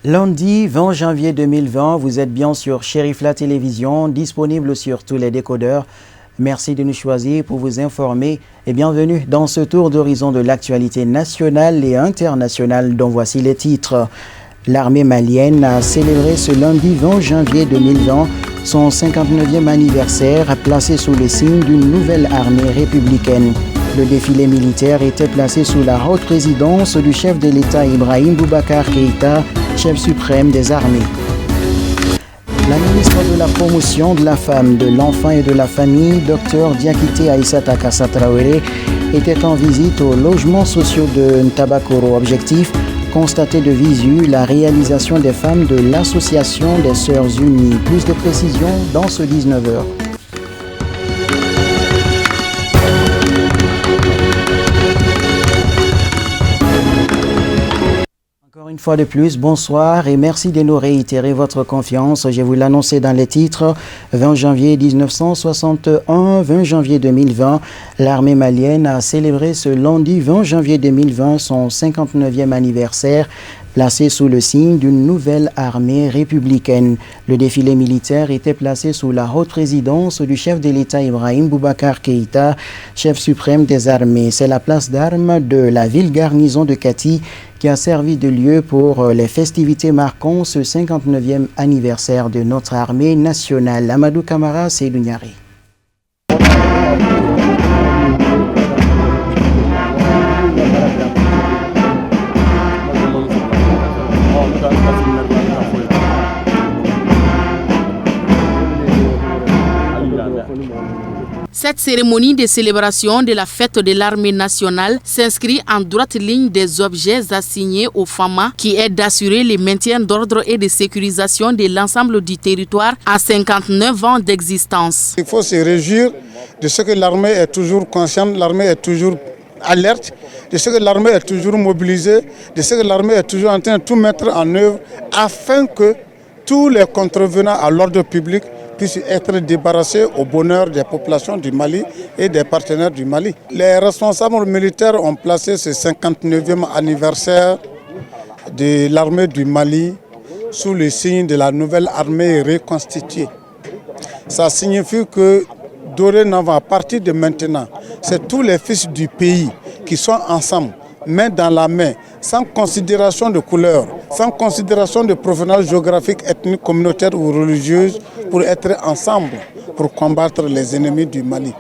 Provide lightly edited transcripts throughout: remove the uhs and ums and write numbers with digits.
Lundi 20 janvier 2020, vous êtes bien sur Shérif La Télévision, disponible sur tous les décodeurs. Merci de nous choisir pour vous informer et bienvenue dans ce tour d'horizon de l'actualité nationale et internationale dont voici les titres. L'armée malienne a célébré ce lundi 20 janvier 2020 son 59e anniversaire placé sous le signe d'une nouvelle armée républicaine. Le défilé militaire était placé sous la haute présidence du chef de l'État Ibrahim Boubacar Keïta, chef suprême des armées. La ministre de la Promotion de la Femme, de l'Enfant et de la Famille, Dr Diakité Aïssata Kassa Traoré, était en visite aux logements sociaux de Ntabakoro. Objectif, constater de visu la réalisation des femmes de l'Association des Sœurs Unies. Plus de précisions dans ce 19h. Encore une fois de plus, bonsoir et merci de nous réitérer votre confiance. Je vous l'annonçais dans les titres. 20 janvier 1961, 20 janvier 2020, l'armée malienne a célébré ce lundi 20 janvier 2020 son 59e anniversaire, placé sous le signe d'une nouvelle armée républicaine. Le défilé militaire était placé sous la haute présidence du chef de l'État Ibrahim Boubacar Keïta, chef suprême des armées. C'est la place d'armes de la ville garnison de Kati qui a servi de lieu pour les festivités marquant ce 59e anniversaire de notre armée nationale. Amadou Kamara, Seydou Niari. Cette cérémonie de célébration de la fête de l'armée nationale s'inscrit en droite ligne des objets assignés aux FAMA qui est d'assurer le maintien d'ordre et de sécurisation de l'ensemble du territoire à 59 ans d'existence. Il faut se réjouir de ce que l'armée est toujours consciente, l'armée est toujours alerte, de ce que l'armée est toujours mobilisée, de ce que l'armée est toujours en train de tout mettre en œuvre afin que tous les contrevenants à l'ordre public puissent être débarrassés au bonheur des populations du Mali et des partenaires du Mali. Les responsables militaires ont placé ce 59e anniversaire de l'armée du Mali sous le signe de la nouvelle armée reconstituée. Ça signifie que dorénavant, à partir de maintenant, c'est tous les fils du pays qui sont ensemble, main dans la main, sans considération de couleur, sans considération de provenance géographique, ethnique, communautaire ou religieuse, pour être ensemble, pour combattre les ennemis du Mali.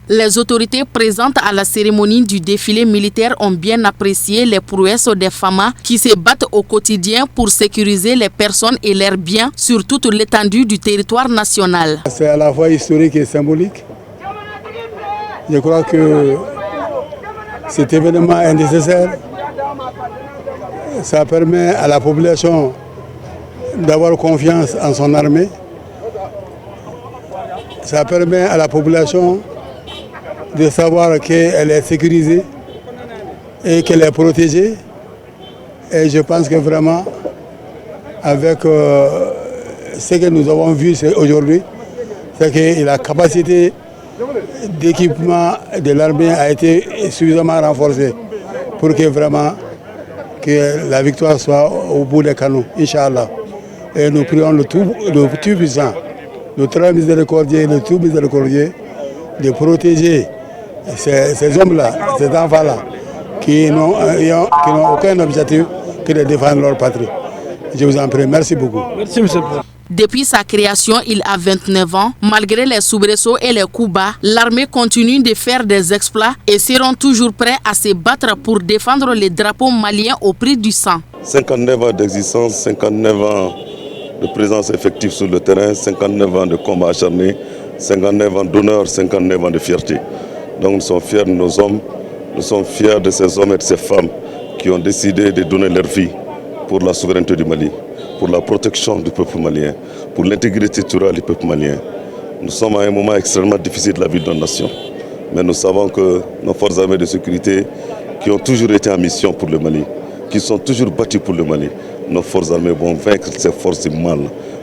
Les autorités présentes à la cérémonie du défilé militaire ont bien apprécié les prouesses des FAMA qui se battent au quotidien pour sécuriser les personnes et leurs biens sur toute l'étendue du territoire national. C'est à la fois historique et symbolique. Je crois que cet événement est nécessaire. Ça permet à la population d'avoir confiance en son armée. Ça permet à la population de savoir qu'elle est sécurisée et qu'elle est protégée. Et je pense que vraiment, avec ce que nous avons vu aujourd'hui, c'est que la capacité d'équipement de l'armée a été suffisamment renforcée pour que vraiment que la victoire soit au bout des canons, Inch'Allah. Et nous prions le tout puissant, le très miséricordieux, le tout miséricordieux, de protéger ces hommes-là, ces enfants-là, qui n'ont aucun objectif que de défendre leur patrie. Je vous en prie, merci beaucoup. Merci, monsieur le Président. Depuis sa création, il a 29 ans. Malgré les soubresauts et les coups bas, l'armée continue de faire des exploits et seront toujours prêts à se battre pour défendre les drapeaux maliens au prix du sang. 59 ans d'existence, 59 ans de présence effective sur le terrain, 59 ans de combat acharné, 59 ans d'honneur, 59 ans de fierté. Donc nous sommes fiers de nos hommes, nous sommes fiers de ces hommes et de ces femmes qui ont décidé de donner leur vie pour la souveraineté du Mali, pour la protection du peuple malien, pour l'intégrité territoriale du peuple malien. Nous sommes à un moment extrêmement difficile de la vie de notre nation, mais nous savons que nos forces armées de sécurité, qui ont toujours été en mission pour le Mali, qui sont toujours battues pour le Mali, nos forces armées vont vaincre ces forces du mal,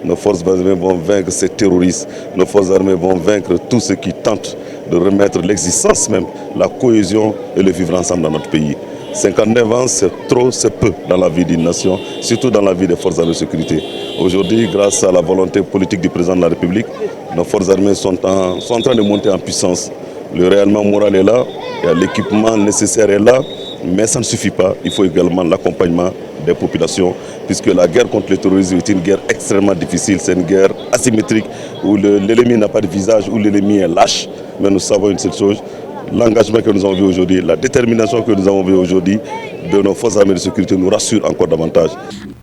nos forces armées vont vaincre ces terroristes, nos forces armées vont vaincre tous ceux qui tentent de remettre l'existence même, la cohésion et le vivre ensemble dans notre pays. 59 ans, c'est trop, c'est peu dans la vie d'une nation, surtout dans la vie des forces armées de sécurité. Aujourd'hui, grâce à la volonté politique du président de la République, nos forces armées sont en train de monter en puissance. Le rayonnement moral est là, l'équipement nécessaire est là, mais ça ne suffit pas. Il faut également l'accompagnement des populations, puisque la guerre contre le terrorisme est une guerre extrêmement difficile. C'est une guerre asymétrique où l'ennemi n'a pas de visage, où l'ennemi est lâche. Mais nous savons une seule chose, l'engagement que nous avons vu aujourd'hui, la détermination que nous avons vu aujourd'hui de nos forces armées de sécurité nous rassure encore davantage.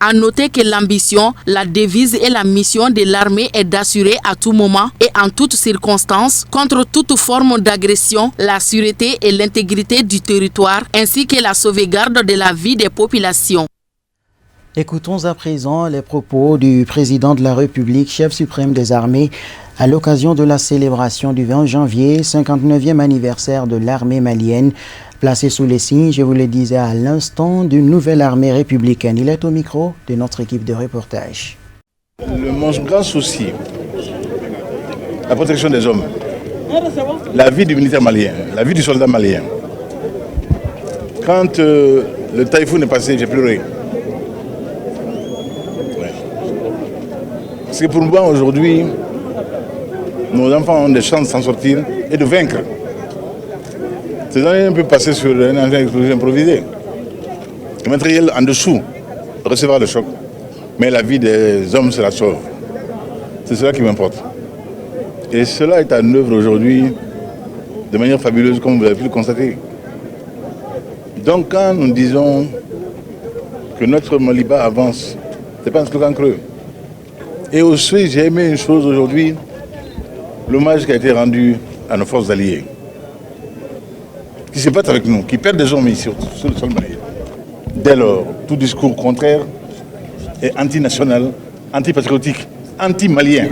À noter que l'ambition, la devise et la mission de l'armée est d'assurer à tout moment et en toutes circonstances, contre toute forme d'agression, la sûreté et l'intégrité du territoire, ainsi que la sauvegarde de la vie des populations. Écoutons à présent les propos du président de la République, chef suprême des armées, à l'occasion de la célébration du 20 janvier, 59e anniversaire de l'armée malienne, placée sous les signes, je vous le disais à l'instant, d'une nouvelle armée républicaine. Il est au micro de notre équipe de reportage. Mon grand souci, la protection des hommes, la vie du militaire malien, la vie du soldat malien. Quand le typhoon est passé, j'ai pleuré. Parce que pour moi aujourd'hui, nos enfants ont des chances de s'en sortir et de vaincre. Ces années, on peut passer sur un engin explosif improvisé. Le matériel en dessous recevra le choc. Mais la vie des hommes se la sauve. C'est cela qui m'importe. Et cela est en œuvre aujourd'hui de manière fabuleuse, comme vous avez pu le constater. Donc quand nous disons que notre Maliba avance, ce n'est pas un slogan creux. Et aussi, j'ai aimé une chose aujourd'hui, l'hommage qui a été rendu à nos forces alliées, qui se battent avec nous, qui perdent des hommes ici sur le sol malien. Dès lors, tout discours contraire est anti-national, anti-patriotique, anti-malien.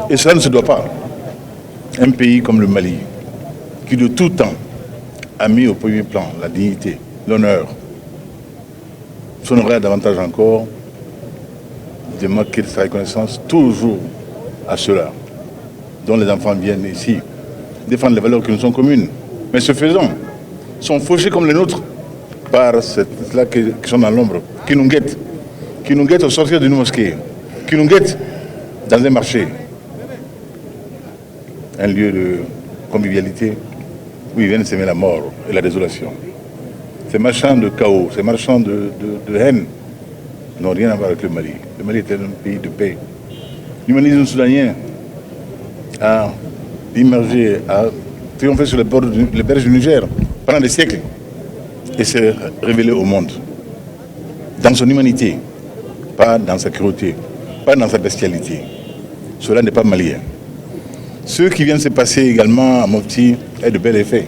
Et cela ne se doit pas. Un pays comme le Mali, qui de tout temps a mis au premier plan la dignité, l'honneur, s'honorerait davantage encore de marquer sa reconnaissance toujours à ceux-là, dont les enfants viennent ici, défendre les valeurs qui nous sont communes. Mais ce faisant, sont fauchés comme les nôtres par ceux-là qui sont dans l'ombre, qui nous guettent au sortir d'une mosquée, qui nous guettent dans un marché, un lieu de convivialité où ils viennent s'aimer la mort et la désolation. Ces marchands de chaos, ces marchands de haine n'ont rien à voir avec le Mali. Le Mali est un pays de paix. L'humanisme soudanien a immergé, a triomphé sur les berges du Niger pendant des siècles et s'est révélé au monde dans son humanité, pas dans sa cruauté, pas dans sa bestialité. Cela n'est pas malien. Ce qui vient de se passer également à Mopti est de bel effet.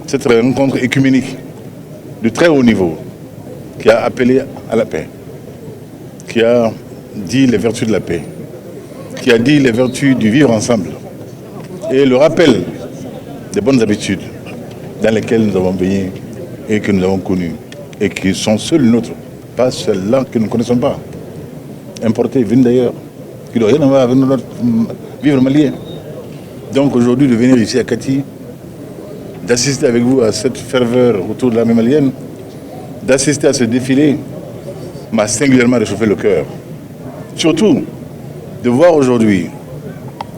Cette rencontre écuménique de très haut niveau qui a appelé à la paix, qui a dit les vertus de la paix, qui a dit les vertus du vivre ensemble et le rappel des bonnes habitudes dans lesquelles nous avons baigné et que nous avons connues et qui sont seules nôtres, pas celles-là que nous ne connaissons pas, importées, venues d'ailleurs, qui n'ont rien à voir avec notre vivre malien. Donc aujourd'hui de venir ici à Kati, d'assister avec vous à cette ferveur autour de l'armée malienne, d'assister à ce défilé m'a singulièrement réchauffé le cœur. Surtout, de voir aujourd'hui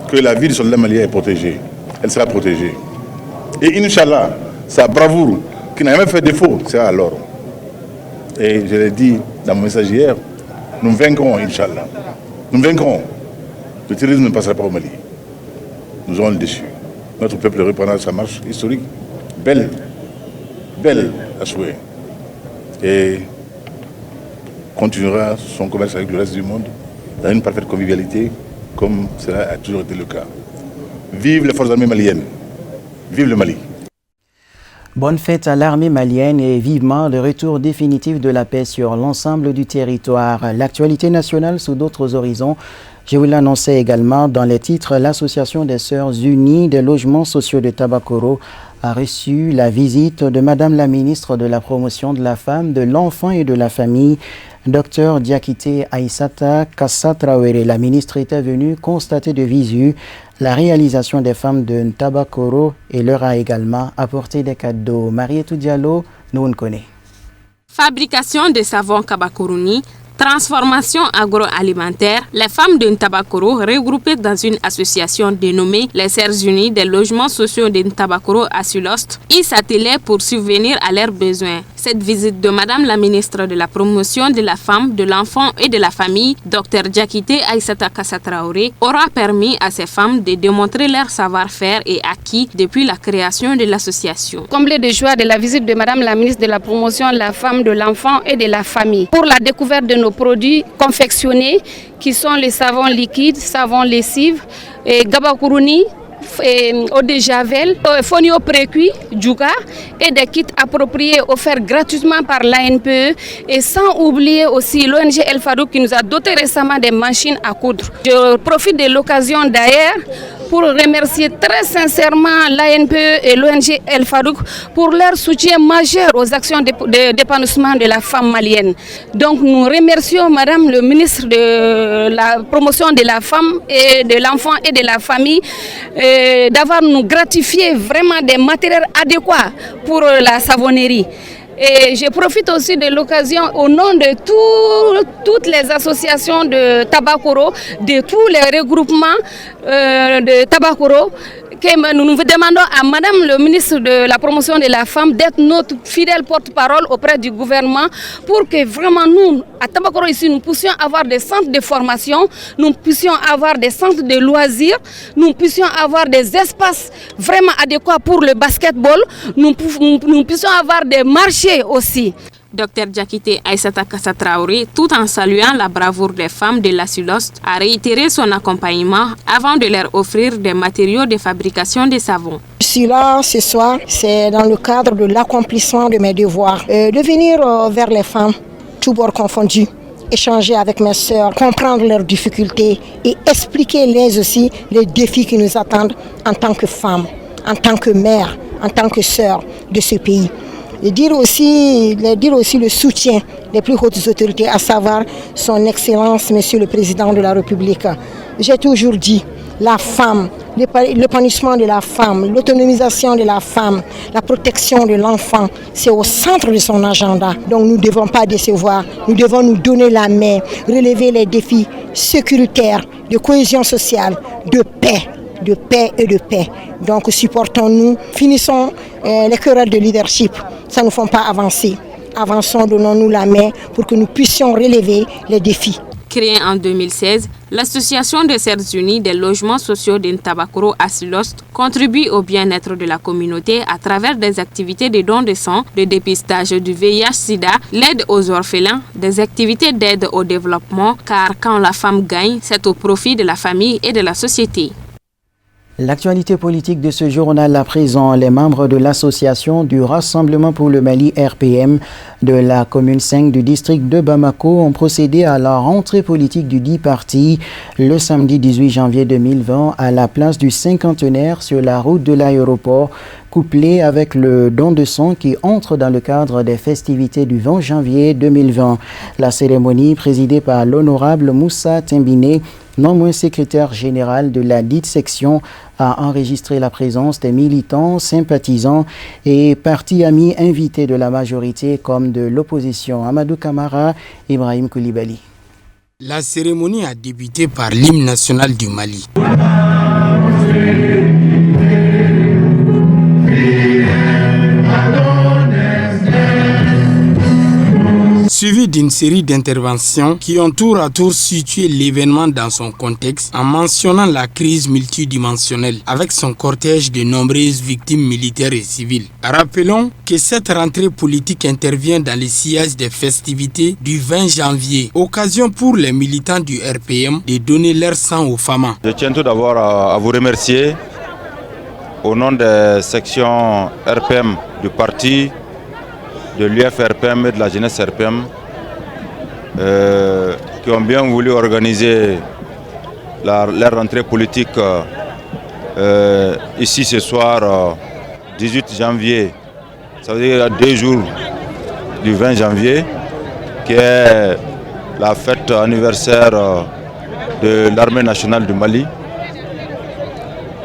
que la vie du soldat malien est protégée. Elle sera protégée. Et Inch'Allah, sa bravoure, qui n'a jamais fait défaut, sera à l'or. Et je l'ai dit dans mon message hier, nous vaincrons, Inch'Allah. Nous vaincrons. Le terrorisme ne passera pas au Mali. Nous aurons le déçu. Notre peuple reprendra sa marche historique, belle à souhait. Et continuera son commerce avec le reste du monde dans une parfaite convivialité, comme cela a toujours été le cas. Vive les forces armées maliennes. Vive le Mali. Bonne fête à l'armée malienne et vivement le retour définitif de la paix sur l'ensemble du territoire. L'actualité nationale sous d'autres horizons. Je vous l'annonçais également dans les titres. L'Association des Sœurs Unies des logements sociaux de Tabakoro a reçu la visite de Madame la ministre de la Promotion de la Femme, de l'Enfant et de la Famille, Dr Diakité Aïssata Kassa Traoré. La ministre était venue constater de visu la réalisation des femmes de Ntabakoro et leur a également apporté des cadeaux. Marietou Diallo, nous on connaît. Fabrication de savon Kabakuruni, transformation agroalimentaire, les femmes de Ntabakoro, regroupées dans une association dénommée les Sœurs Unies des logements sociaux de Ntabakoro à Sulost, y s'attelaient pour subvenir à leurs besoins. Cette visite de Madame la ministre de la Promotion de la Femme, de l'Enfant et de la Famille, Dr Diakité Aïssata Kassatraoré, aura permis à ces femmes de démontrer leur savoir-faire et acquis depuis la création de l'association. Comblé de joie de la visite de Madame la ministre de la Promotion de la Femme, de l'Enfant et de la Famille, pour la découverte de nos produits confectionnés qui sont les savons liquides, savons lessives, Gabakuruni, eau de javel, fonio précuit, djouga et des kits appropriés offerts gratuitement par l'ANPE et sans oublier aussi l'ONG El Fadouk qui nous a doté récemment des machines à coudre. Je profite de l'occasion d'ailleurs pour remercier très sincèrement l'ANPE et l'ONG El Fadouk pour leur soutien majeur aux actions d'épanouissement de la femme malienne. Donc nous remercions Madame le ministre de la Promotion de la Femme et de l'Enfant et de la Famille d'avoir nous gratifié vraiment des matériels adéquats pour la savonnerie. Et je profite aussi de l'occasion au nom de toutes les associations de Tabakoro, de tous les regroupements de Tabakoro, que nous demandons à Madame le ministre de la Promotion de la Femme d'être notre fidèle porte-parole auprès du gouvernement pour que vraiment nous, à Tabakoro ici, nous puissions avoir des centres de formation, nous puissions avoir des centres de loisirs, nous puissions avoir des espaces vraiment adéquats pour le basketball, nous puissions avoir des marchés aussi. Dr Diakité Aïssata Kassatraoré, tout en saluant la bravoure des femmes de la Sulost, a réitéré son accompagnement avant de leur offrir des matériaux de fabrication de savon. Je suis là ce soir, c'est dans le cadre de l'accomplissement de mes devoirs, de venir vers les femmes, tous bords confondus, échanger avec mes sœurs, comprendre leurs difficultés et expliquer aussi les défis qui nous attendent en tant que femmes, en tant que mères, en tant que sœurs de ce pays. Et dire aussi le soutien des plus hautes autorités, à savoir son Excellence, Monsieur le Président de la République. J'ai toujours dit, la femme, l'épanouissement de la femme, l'autonomisation de la femme, la protection de l'enfant, c'est au centre de son agenda. Donc nous ne devons pas décevoir, nous devons nous donner la main, relever les défis sécuritaires, de cohésion sociale, de paix et de paix. Donc supportons-nous, finissons les querelles de leadership, ça ne nous fait pas avancer. Avançons, donnons-nous la main pour que nous puissions relever les défis. Créée en 2016, l'association des Sœurs Unies des logements sociaux de Ntabakoro à Sulost contribue au bien-être de la communauté à travers des activités de dons de sang, de dépistage du VIH-Sida, l'aide aux orphelins, des activités d'aide au développement, car quand la femme gagne, c'est au profit de la famille et de la société. L'actualité politique de ce journal à présent, les membres de l'association du Rassemblement pour le Mali RPM de la commune 5 du district de Bamako ont procédé à la rentrée politique du dit parti le samedi 18 janvier 2020 à la place du cinquantenaire sur la route de l'aéroport, couplé avec le don de sang qui entre dans le cadre des festivités du 20 janvier 2020. La cérémonie présidée par l'honorable Moussa Timbine, non moins secrétaire général de la dite section, a enregistré la présence des militants, sympathisants et partis amis invités de la majorité comme de l'opposition. Amadou Kamara, Ibrahim Koulibaly. La cérémonie a débuté par l'hymne national du Mali. Suivi d'une série d'interventions qui ont tour à tour situé l'événement dans son contexte en mentionnant la crise multidimensionnelle avec son cortège de nombreuses victimes militaires et civiles. Rappelons que cette rentrée politique intervient dans le sillage des festivités du 20 janvier, occasion pour les militants du RPM de donner leur sang aux femmes. Je tiens tout d'abord à vous remercier au nom des sections RPM du parti, de l'UFRPM et de la jeunesse RPM qui ont bien voulu organiser leur rentrée politique ici ce soir, 18 janvier, ça veut dire 2 jours du 20 janvier, qui est la fête anniversaire de l'armée nationale du Mali.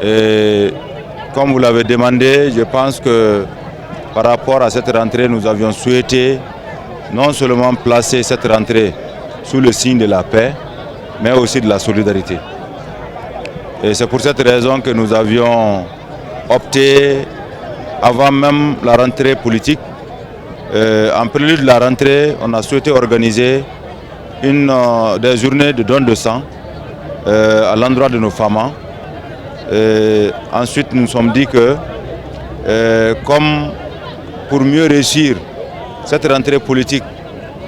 Et comme vous l'avez demandé, je pense que par rapport à cette rentrée, nous avions souhaité non seulement placer cette rentrée sous le signe de la paix, mais aussi de la solidarité. Et c'est pour cette raison que nous avions opté, avant même la rentrée politique, en prélude de la rentrée, on a souhaité organiser des journées de don de sang à l'endroit de nos femmes. Ensuite, nous nous sommes dit que, comme pour mieux réussir cette rentrée politique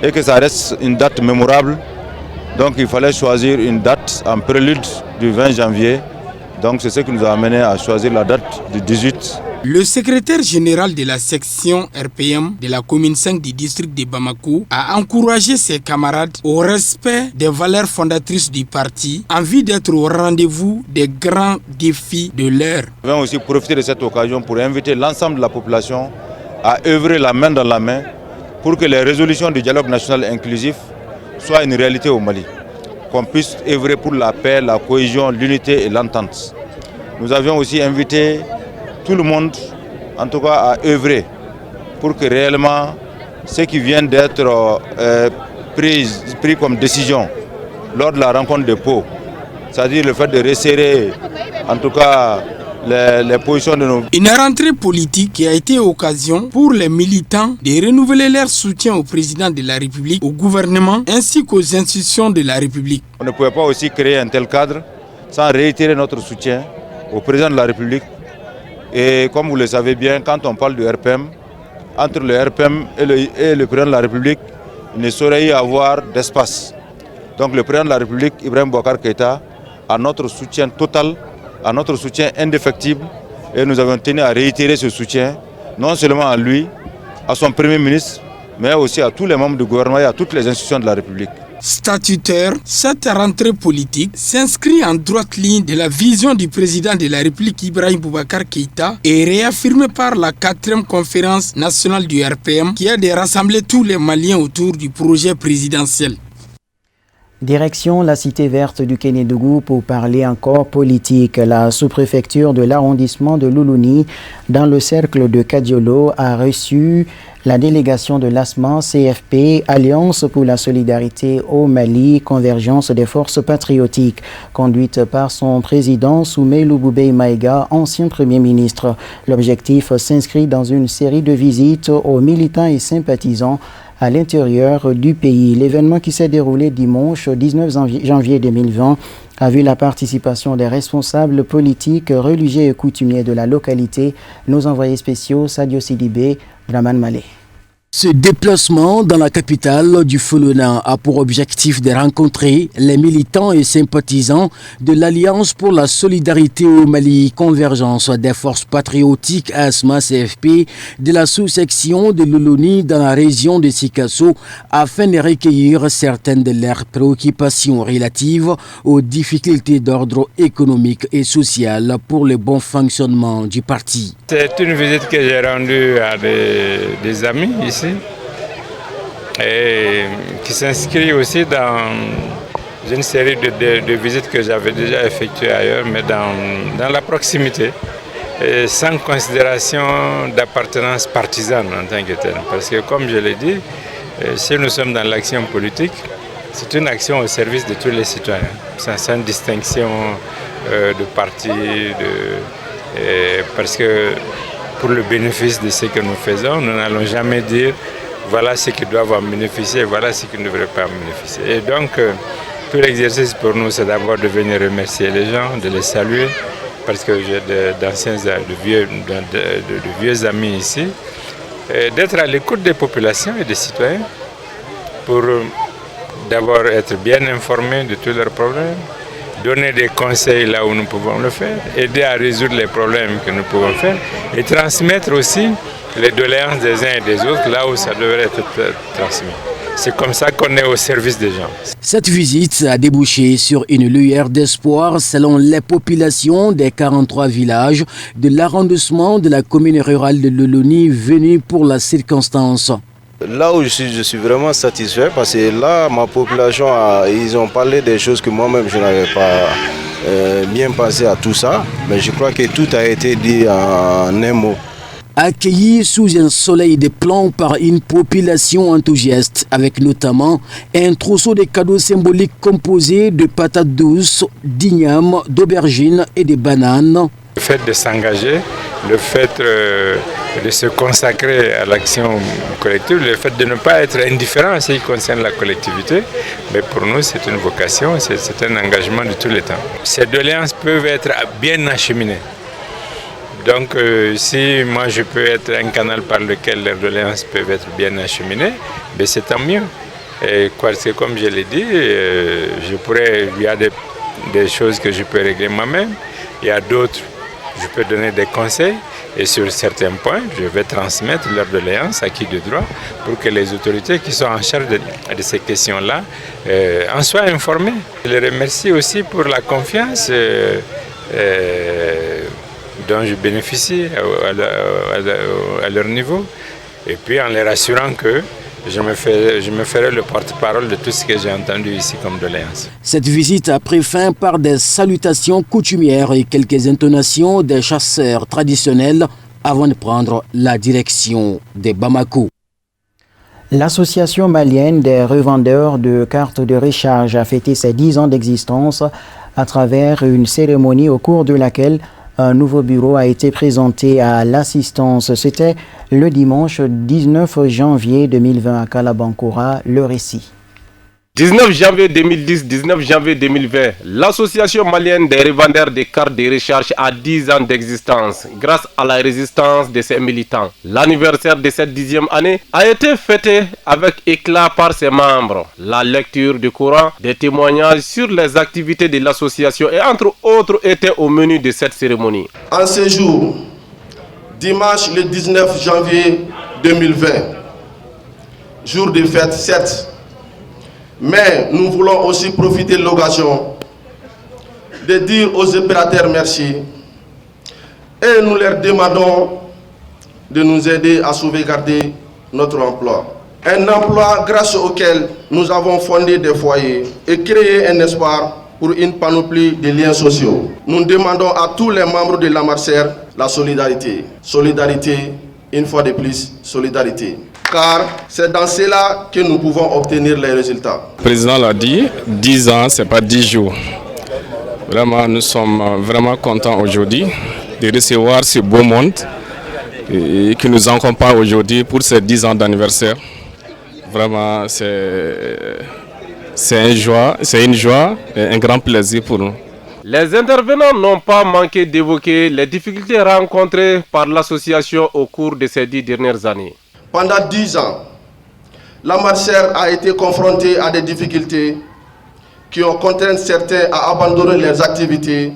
et que ça reste une date mémorable, donc il fallait choisir une date en prélude du 20 janvier. Donc c'est ce qui nous a amené à choisir la date du 18. Le secrétaire général de la section RPM de la commune 5 du district de Bamako a encouragé ses camarades au respect des valeurs fondatrices du parti en vue d'être au rendez-vous des grands défis de l'heure. Je vais aussi profiter de cette occasion pour inviter l'ensemble de la population à œuvrer la main dans la main pour que les résolutions du dialogue national inclusif soient une réalité au Mali. Qu'on puisse œuvrer pour la paix, la cohésion, l'unité et l'entente. Nous avions aussi invité tout le monde, en tout cas, à œuvrer pour que réellement ce qui vient d'être pris comme décision lors de la rencontre de Pau, c'est-à-dire le fait de resserrer, en tout cas, les positions de nos... Une rentrée politique qui a été occasion pour les militants de renouveler leur soutien au président de la République, au gouvernement ainsi qu'aux institutions de la République. On ne pouvait pas aussi créer un tel cadre sans réitérer notre soutien au président de la République. Et comme vous le savez bien, quand on parle du RPM, entre le RPM et le président de la République, il ne saurait y avoir d'espace. Donc le président de la République, Ibrahim Boubacar Keïta, a notre soutien total, à notre soutien indéfectible, et nous avons tenu à réitérer ce soutien, non seulement à lui, à son Premier ministre, mais aussi à tous les membres du gouvernement et à toutes les institutions de la République. Statutaire, cette rentrée politique s'inscrit en droite ligne de la vision du président de la République Ibrahim Boubacar Keïta et réaffirmée par la 4e conférence nationale du RPM qui a de rassembler tous les Maliens autour du projet présidentiel. Direction la cité verte du Kénédougou pour parler encore politique. La sous-préfecture de l'arrondissement de Luluni, dans le cercle de Kadiolo, a reçu la délégation de l'ASMAN CFP, Alliance pour la solidarité au Mali, convergence des forces patriotiques, conduite par son président Soumeilou Boubèye Maïga, ancien Premier ministre. L'objectif s'inscrit dans une série de visites aux militants et sympathisants à l'intérieur du pays. L'événement qui s'est déroulé dimanche 19 janvier 2020 a vu la participation des responsables politiques, religieux et coutumiers de la localité, nos envoyés spéciaux Sadio Sidibé, Draman Malé. Ce déplacement dans la capitale du Folona a pour objectif de rencontrer les militants et sympathisants de l'Alliance pour la solidarité au Mali, convergence des forces patriotiques ASMA CFP de la sous-section de Luluni dans la région de Sikasso afin de recueillir certaines de leurs préoccupations relatives aux difficultés d'ordre économique et social pour le bon fonctionnement du parti. C'est une visite que j'ai rendue à des amis ici, et qui s'inscrit aussi dans une série de visites que j'avais déjà effectuées ailleurs, mais dans la proximité, et sans considération d'appartenance partisane en tant que telle. Parce que comme je l'ai dit, si nous sommes dans l'action politique, c'est une action au service de tous les citoyens, sans distinction de parti, parce que pour le bénéfice de ce que nous faisons, nous n'allons jamais dire voilà ce qu'ils doivent en bénéficier, voilà ce qu'ils ne devraient pas en bénéficier. Et donc, tout l'exercice pour nous, c'est d'abord de venir remercier les gens, de les saluer, parce que j'ai de vieux amis ici, d'être à l'écoute des populations et des citoyens pour d'abord être bien informés de tous leurs problèmes, donner des conseils là où nous pouvons le faire, aider à résoudre les problèmes que nous pouvons faire et transmettre aussi les doléances des uns et des autres là où ça devrait être transmis. C'est comme ça qu'on est au service des gens. Cette visite a débouché sur une lueur d'espoir selon les populations des 43 villages de l'arrondissement de la commune rurale de Luluni venus pour la circonstance. Là où je suis vraiment satisfait parce que là, ma population, ils ont parlé des choses que moi-même je n'avais pas bien penser à tout ça, mais je crois que tout a été dit en un mot. Accueillis sous un soleil de plomb par une population enthousiaste, avec notamment un trousseau de cadeaux symboliques composé de patates douces, d'ignames, d'aubergines et de bananes. Le fait de s'engager, le fait de se consacrer à l'action collective, le fait de ne pas être indifférent à ce qui concerne la collectivité, mais pour nous c'est une vocation, c'est un engagement de tous les temps. Ces doléances peuvent être bien acheminées. Donc si moi je peux être un canal par lequel les doléances peuvent être bien acheminées, ben c'est tant mieux. Et comme je l'ai dit, il y a des choses que je peux régler moi-même, il y a d'autres, je peux donner des conseils et sur certains points, je vais transmettre leurs doléances à qui de droit pour que les autorités qui sont en charge de ces questions-là en soient informées. Je les remercie aussi pour la confiance dont je bénéficie à leur niveau, et puis en les rassurant que je me ferai le porte-parole de tout ce que j'ai entendu ici comme doléance. Cette visite a pris fin par des salutations coutumières et quelques intonations des chasseurs traditionnels avant de prendre la direction de Bamako. L'association malienne des revendeurs de cartes de recharge a fêté ses 10 ans d'existence à travers une cérémonie au cours de laquelle un nouveau bureau a été présenté à l'assistance. C'était le dimanche 19 janvier 2020 à Kalabankura. Le récit. 19 janvier 2010, 19 janvier 2020, l'association malienne des revendeurs de cartes de recharge a 10 ans d'existence grâce à la résistance de ses militants. L'anniversaire de cette 10e année a été fêté avec éclat par ses membres. La lecture du Coran, des témoignages sur les activités de l'association et entre autres étaient au menu de cette cérémonie. En ce jour, dimanche le 19 janvier 2020, jour de fête certes, mais nous voulons aussi profiter de l'occasion de dire aux opérateurs merci et nous leur demandons de nous aider à sauvegarder notre emploi. Un emploi grâce auquel nous avons fondé des foyers et créé un espoir pour une panoplie de liens sociaux. Nous demandons à tous les membres de la Marser la solidarité. Solidarité, une fois de plus, solidarité. Car c'est dans cela que nous pouvons obtenir les résultats. Le président l'a dit, 10 ans, ce n'est pas 10 jours. Vraiment, nous sommes vraiment contents aujourd'hui de recevoir ce beau monde qui nous accompagne aujourd'hui pour ces 10 ans d'anniversaire. Vraiment, c'est une joie et un grand plaisir pour nous. Les intervenants n'ont pas manqué d'évoquer les difficultés rencontrées par l'association au cours de ces 10 dernières années. Pendant 10 ans, la Marser a été confrontée à des difficultés qui ont contraint certains à abandonner leurs activités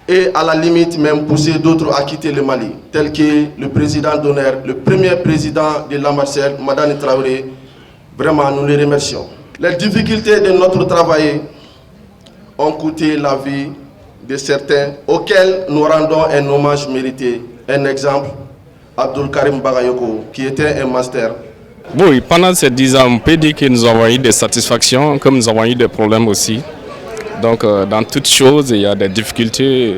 et à la limite même poussé d'autres à quitter le Mali, tel que le président d'honneur, le premier président de la Marser, Madame Traoré. Vraiment, nous les remercions. Les difficultés de notre travail ont coûté la vie de certains auxquels nous rendons un hommage mérité. Un exemple, Abdul Karim Bagayoko, qui était un master. Oui, pendant ces 10 ans, on peut dire que nous avons eu des satisfactions, comme nous avons eu des problèmes aussi. Donc, dans toutes choses, il y a des difficultés.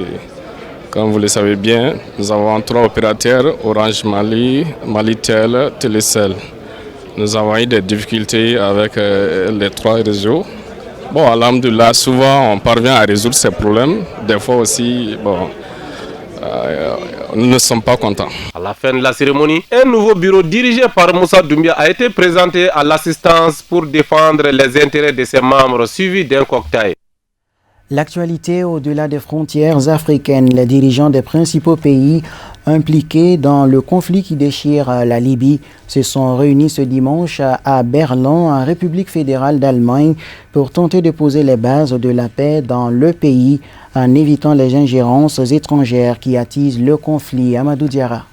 Comme vous le savez bien, nous avons 3 opérateurs, Orange Mali, Malitel, Télécel. Nous avons eu des difficultés avec les 3 réseaux. Bon, alhamdoulilah, souvent on parvient à résoudre ces problèmes. Des fois aussi, nous ne sommes pas contents. À la fin de la cérémonie, un nouveau bureau dirigé par Moussa Doumbia a été présenté à l'assistance pour défendre les intérêts de ses membres, suivi d'un cocktail. L'actualité au-delà des frontières africaines, les dirigeants des principaux pays impliqués dans le conflit qui déchire la Libye se sont réunis ce dimanche à Berlin, en République fédérale d'Allemagne, pour tenter de poser les bases de la paix dans le pays en évitant les ingérences étrangères qui attisent le conflit. Amadou Diarra.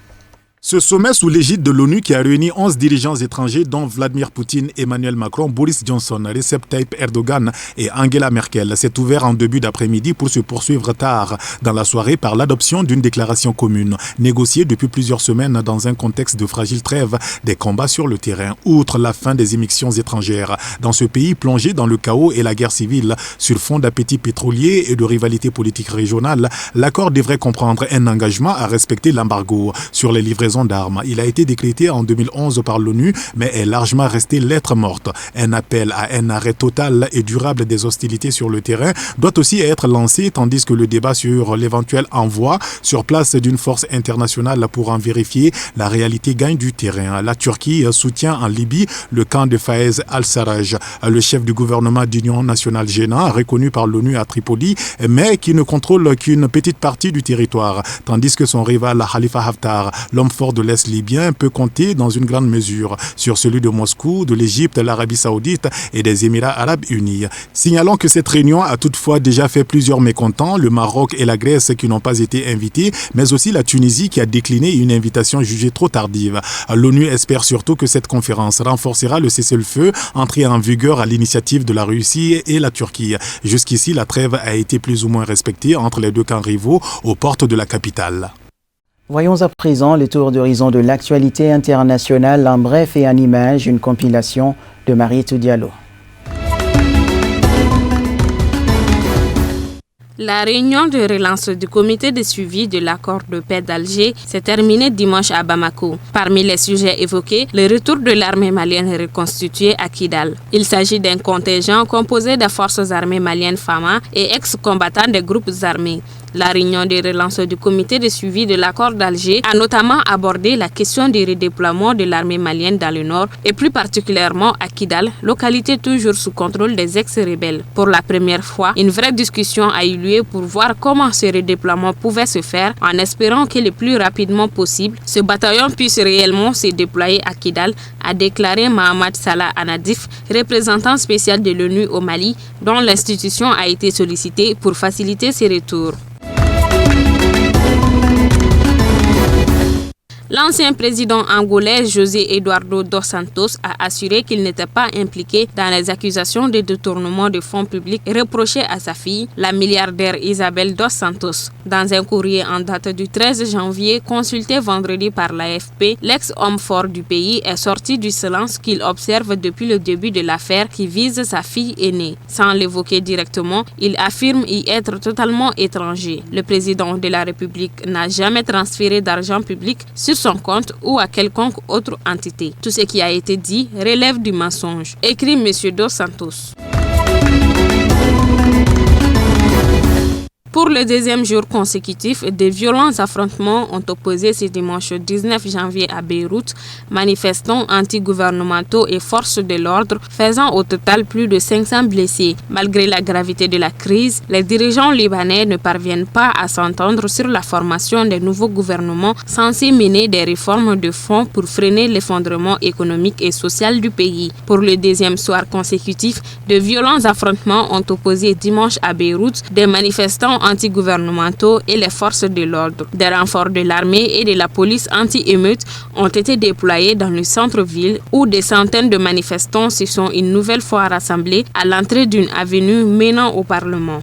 Ce sommet sous l'égide de l'ONU qui a réuni 11 dirigeants étrangers dont Vladimir Poutine, Emmanuel Macron, Boris Johnson, Recep Tayyip Erdogan et Angela Merkel s'est ouvert en début d'après-midi pour se poursuivre tard dans la soirée par l'adoption d'une déclaration commune, négociée depuis plusieurs semaines dans un contexte de fragile trêve des combats sur le terrain, outre la fin des émissions étrangères. Dans ce pays plongé dans le chaos et la guerre civile, sur fond d'appétit pétrolier et de rivalité politique régionale, l'accord devrait comprendre un engagement à respecter l'embargo sur les livraisons d'armes. Il a été décrété en 2011 par l'ONU, mais est largement resté lettre morte. Un appel à un arrêt total et durable des hostilités sur le terrain doit aussi être lancé, tandis que le débat sur l'éventuel envoi sur place d'une force internationale pour en vérifier la réalité gagne du terrain. La Turquie soutient en Libye le camp de Fayez al-Sarraj, le chef du gouvernement d'union nationale gênant, reconnu par l'ONU à Tripoli, mais qui ne contrôle qu'une petite partie du territoire, tandis que son rival Khalifa Haftar, l'homme fort de l'Est libyen, peut compter dans une grande mesure sur celui de Moscou, de l'Égypte, l'Arabie Saoudite et des Émirats Arabes Unis. Signalons que cette réunion a toutefois déjà fait plusieurs mécontents, le Maroc et la Grèce qui n'ont pas été invités, mais aussi la Tunisie qui a décliné une invitation jugée trop tardive. L'ONU espère surtout que cette conférence renforcera le cessez-le-feu entré en vigueur à l'initiative de la Russie et la Turquie. Jusqu'ici, la trêve a été plus ou moins respectée entre les deux camps rivaux aux portes de la capitale. Voyons à présent le tour d'horizon de l'actualité internationale en bref et en images, une compilation de Marietou Diallo. La réunion de relance du comité de suivi de l'accord de paix d'Alger s'est terminée dimanche à Bamako. Parmi les sujets évoqués, le retour de l'armée malienne reconstituée à Kidal. Il s'agit d'un contingent composé des forces armées maliennes FAMA et ex-combattants des groupes armés. La réunion de relance du comité de suivi de l'accord d'Alger a notamment abordé la question du redéploiement de l'armée malienne dans le nord et plus particulièrement à Kidal, localité toujours sous contrôle des ex-rebelles. Pour la première fois, une vraie discussion a eu lieu pour voir comment ce redéploiement pouvait se faire en espérant que le plus rapidement possible, ce bataillon puisse réellement se déployer à Kidal, a déclaré Mohamed Salah Anadif, représentant spécial de l'ONU au Mali, dont l'institution a été sollicitée pour faciliter ses retours. L'ancien président angolais José Eduardo dos Santos a assuré qu'il n'était pas impliqué dans les accusations de détournement de fonds publics reprochées à sa fille, la milliardaire Isabel dos Santos. Dans un courrier en date du 13 janvier consulté vendredi par l'AFP, l'ex-homme fort du pays est sorti du silence qu'il observe depuis le début de l'affaire qui vise sa fille aînée. Sans l'évoquer directement, il affirme y être totalement étranger. Le président de la République n'a jamais transféré d'argent public sur son compte ou à quelconque autre entité. Tout ce qui a été dit relève du mensonge, écrit M. Dos Santos. Pour le deuxième jour consécutif, de violents affrontements ont opposé ce dimanche 19 janvier à Beyrouth, manifestants anti-gouvernementaux et forces de l'ordre, faisant au total plus de 500 blessés. Malgré la gravité de la crise, les dirigeants libanais ne parviennent pas à s'entendre sur la formation des nouveaux gouvernements censés mener des réformes de fond pour freiner l'effondrement économique et social du pays. Pour le deuxième soir consécutif, de violents affrontements ont opposé dimanche à Beyrouth des manifestants anti-gouvernementaux et les forces de l'ordre. Des renforts de l'armée et de la police anti-émeute ont été déployés dans le centre-ville où des centaines de manifestants se sont une nouvelle fois rassemblés à l'entrée d'une avenue menant au Parlement.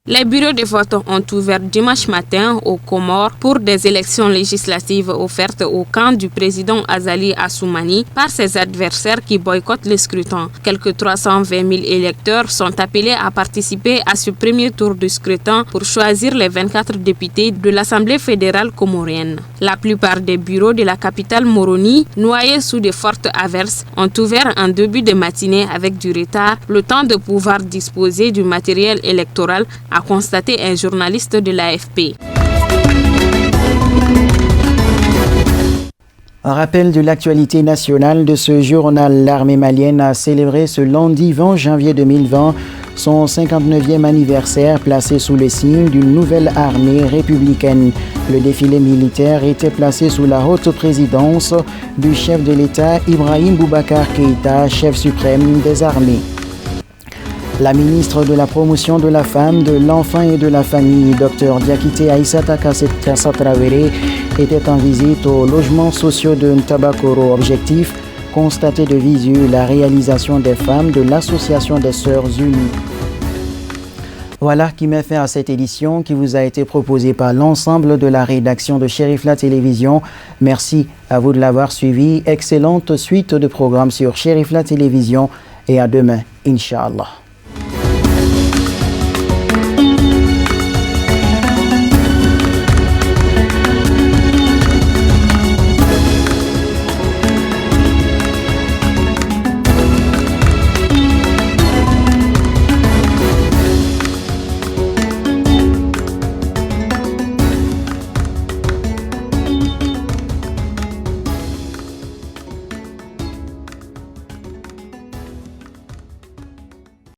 Les bureaux de vote ont ouvert dimanche matin aux Comores pour des élections législatives offertes au camp du président Azali Assoumani par ses adversaires qui boycottent le scrutin. Quelques 320 000 électeurs sont appelés à participer à ce premier tour du scrutin pour choisir les 24 députés de l'Assemblée fédérale comorienne. La plupart des bureaux de la capitale Moroni, noyés sous de fortes averses, ont ouvert en début de matinée avec du retard, le temps de pouvoir disposer du matériel électoral, a constaté un journaliste de l'AFP. Un rappel de l'actualité nationale de ce journal. L'armée malienne a célébré ce lundi 20 janvier 2020 son 59e anniversaire placé sous le signe d'une nouvelle armée républicaine. Le défilé militaire était placé sous la haute présidence du chef de l'État Ibrahim Boubacar Keïta, chef suprême des armées. La ministre de la Promotion de la Femme, de l'Enfant et de la Famille, Dr Diakité Aïssata Kassa Traoré, était en visite aux logements sociaux de Ntabakoro. Objectif, constater de visu la réalisation des femmes de l'Association des Sœurs Unies. Voilà qui met fin à cette édition qui vous a été proposée par l'ensemble de la rédaction de Cherifla Télévision. Merci à vous de l'avoir suivi. Excellente suite de programmes sur Cherifla Télévision et à demain, Inch'Allah.